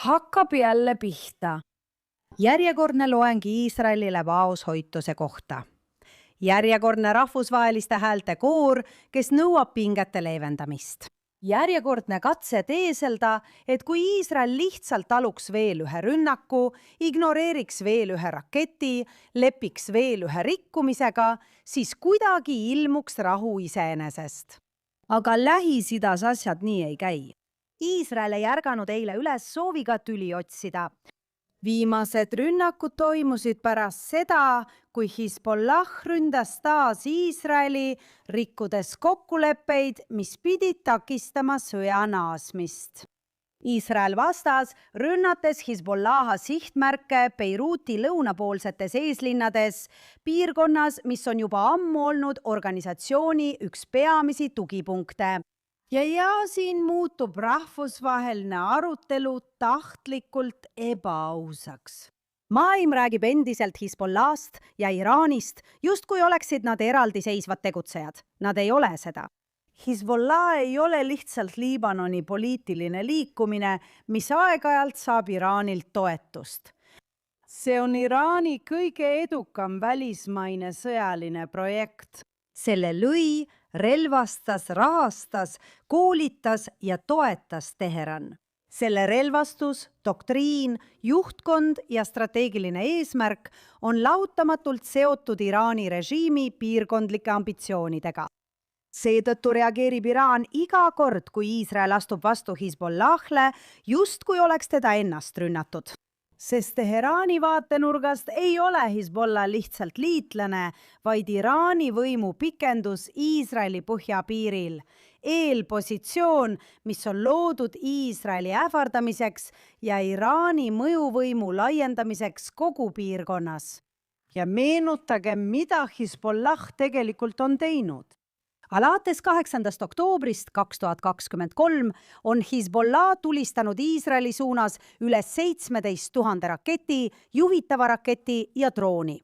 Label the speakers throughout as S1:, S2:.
S1: Hakkab jälle pihta. Järjekordne loeng Iisraelile vaoshoituse kohta. Järjekordne rahvusvaheliste häälte koor, kes nõuab pingete leevendamist. Järjekordne katse teeselda, et kui Iisrael lihtsalt taluks veel ühe rünnaku, ignoreeriks veel ühe raketi, lepiks veel ühe rikkumisega, siis kuidagi ilmuks rahu iseenesest. Aga Lähis-Idas asjad nii ei käi. Iisrael ei ärganud eile üles sooviga tüli otsida. Viimased rünnakud toimusid pärast seda, kui Hezbollah ründas taas Iisraeli, rikkudes kokkuleppeid, mis pidid takistama sõja naasmist. Iisrael vastas, rünnates Hezbollaha sihtmärke Beiruti lõunapoolsetes eeslinnades, piirkonnas, mis on juba ammu olnud organisatsiooni üks peamisi tugipunkte. Ja siin muutub rahvusvaheline arutelu tahtlikult ebaausaks. Maailm räägib endiselt Hezbollahst ja Iraanist, justkui oleksid nad eraldiseisvad tegutsejad. Nad ei ole seda. Hezbollah ei ole lihtsalt Liibanoni poliitiline liikumine, mis aeg-ajalt saab Iraanilt toetust. See on Iraani kõige edukam välismaine sõjaline projekt. Selle lõi, relvastas, rahastas, koolitas ja toetas Teheran. Selle relvastus, doktriin, juhtkond ja strateegiline eesmärk on lahutamatult seotud Iraani režiimi piirkondlike ambitsioonidega. Seetõttu reageerib Iraan iga kord, kui Iisrael astub vastu Hezbollah'le, justkui oleks teda ennast rünnatud. Sest Teheraani vaatenurgast ei ole Hezbollah lihtsalt liitlane, vaid Iraani võimu pikendus Iisraeli põhjapiiril. Eelpositsioon, mis on loodud Iisraeli ähvardamiseks ja Iraani mõjuvõimu laiendamiseks kogu piirkonnas. Ja meenutage, mida Hezbollah tegelikult on teinud. Alates 8. oktoobrist 2023 on Hezbollah tulistanud Iisraeli suunas üle 17 000 raketi, juhitava raketi ja drooni.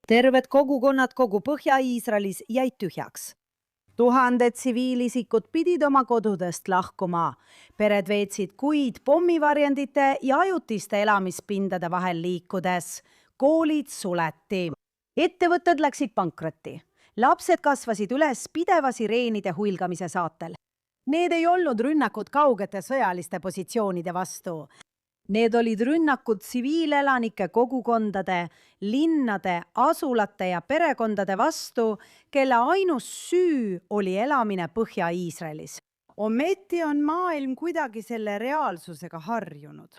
S1: Terved kogukonnad kogu Põhja-Iisraelis jäid tühjaks. Tuhanded tsiviilisikud pidid oma kodudest lahkuma. Pered veetsid kuid pommivarjendite ja ajutiste elamispindade vahel liikudes. Koolid suleti. Ettevõtted läksid pankrotti. Lapsed kasvasid üles pideva sireenide huilgamise saatel. Need ei olnud rünnakud kaugete sõjaliste positsioonide vastu. Need olid rünnakud tsiviilelanike kogukondade, linnade, asulate ja perekondade vastu, kelle ainus süü oli elamine Põhja-Iisraelis. Ometi on maailm kuidagi selle reaalsusega harjunud.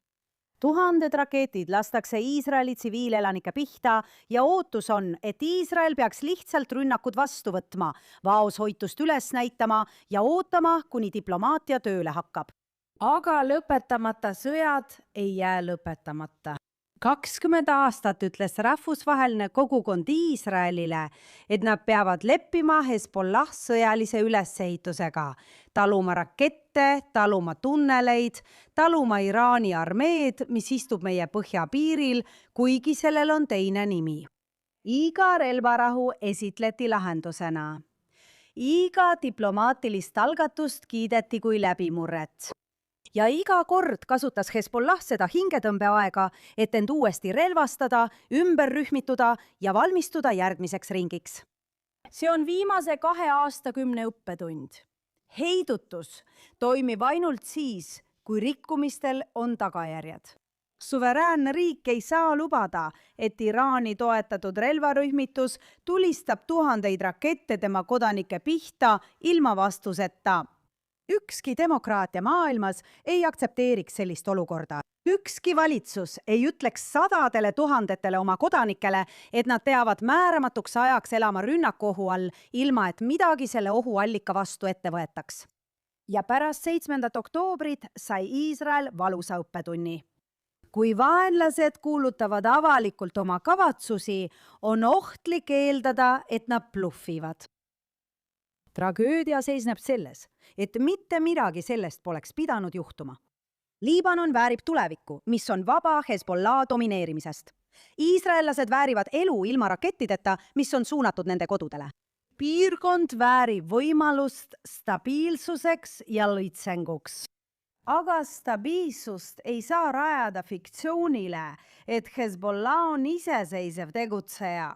S1: Tuhanded raketid lastakse Iisraeli tsiviilelanike pihta ja ootus on, et Iisrael peaks lihtsalt rünnakud vastu võtma, vaoshoitust üles näitama ja ootama, kuni diplomaatia tööle hakkab. Aga lõpetamata sõjad ei jää lõpetamata. 20 aastat ütles rahvusvaheline kogukond Iisraelile, et nad peavad leppima Hezbollah sõjalise ülesehitusega, taluma rakette, taluma tunneleid, taluma Iraani armeed, mis istub meie põhjapiiril, kuigi sellel on teine nimi. Iga relvarahu esitleti lahendusena. Iga diplomaatilist algatust kiideti kui läbimurret. Ja iga kord kasutas Hezbollah seda hingetõmbeaega, et end uuesti relvastada, ümber rühmituda ja valmistuda järgmiseks ringiks. See on viimase 2 aastakümne õppetund. Heidutus toimib ainult siis, kui rikkumistel on tagajärjed. Suveräänne riik ei saa lubada, et Iraani toetatud relvarühmitus tulistab tuhandeid rakette tema kodanike pihta ilma vastuseta. Ükski demokraatia maailmas ei aktsepteeriks sellist olukorda. Ükski valitsus ei ütleks sadadele tuhandetele oma kodanikele, et nad peavad määramatuks ajaks elama rünnakuohu all, ilma et midagi selle ohuallika vastu ette võetaks. Ja pärast 7. oktoobrit sai Iisrael valusa õppetunni. Kui vaenlased kuulutavad avalikult oma kavatsusi, on ohtlik eeldada, et nad bluffivad. Tragöödia seisneb selles, et mitte midagi sellest poleks pidanud juhtuma. Liibanon väärib tulevikku, mis on vaba Hezbollah domineerimisest. Iisraellased väärivad elu ilma rakettideta, mis on suunatud nende kodudele. Piirkond väärib võimalust stabiilsuseks ja lõitsenguks. Aga stabiilsust ei saa rajada fiktsioonile, et Hezbollah on iseseisev tegutseja.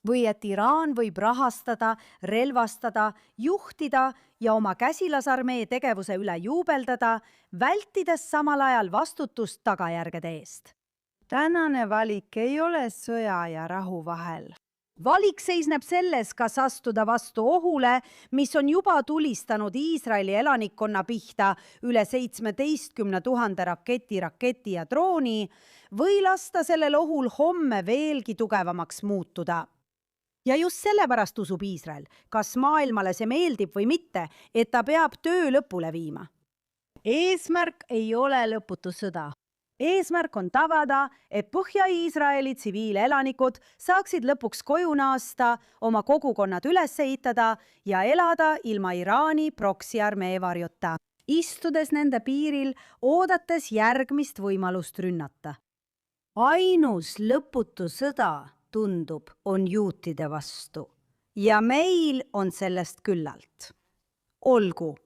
S1: Või et Iraan võib rahastada, relvastada, juhtida ja oma käsilasarmee tegevuse üle juubeldada, vältides samal ajal vastutust tagajärgede eest. Tänane valik ei ole sõja ja rahu vahel. Valik seisneb selles, kas astuda vastu ohule, mis on juba tulistanud Iisraeli elanikkonna pihta üle 17 000 raketi ja drooni, või lasta sellel ohul homme veelgi tugevamaks muutuda. Ja just sellepärast usub Iisrael, kas maailmale see meeldib või mitte, et ta peab töö lõpule viima. Eesmärk ei ole lõputu sõda. Eesmärk on tagada, et Põhja-Iisraeli tsiviilelanikud saaksid lõpuks koju naasta, oma kogukonnad üles ehitada ja elada ilma Iraani proksiarmee varjuta, istudes nende piiril, oodates järgmist võimalust rünnata. Ainus lõputu sõda, tundub, on juutide vastu ja meil on sellest küllalt. Olgu.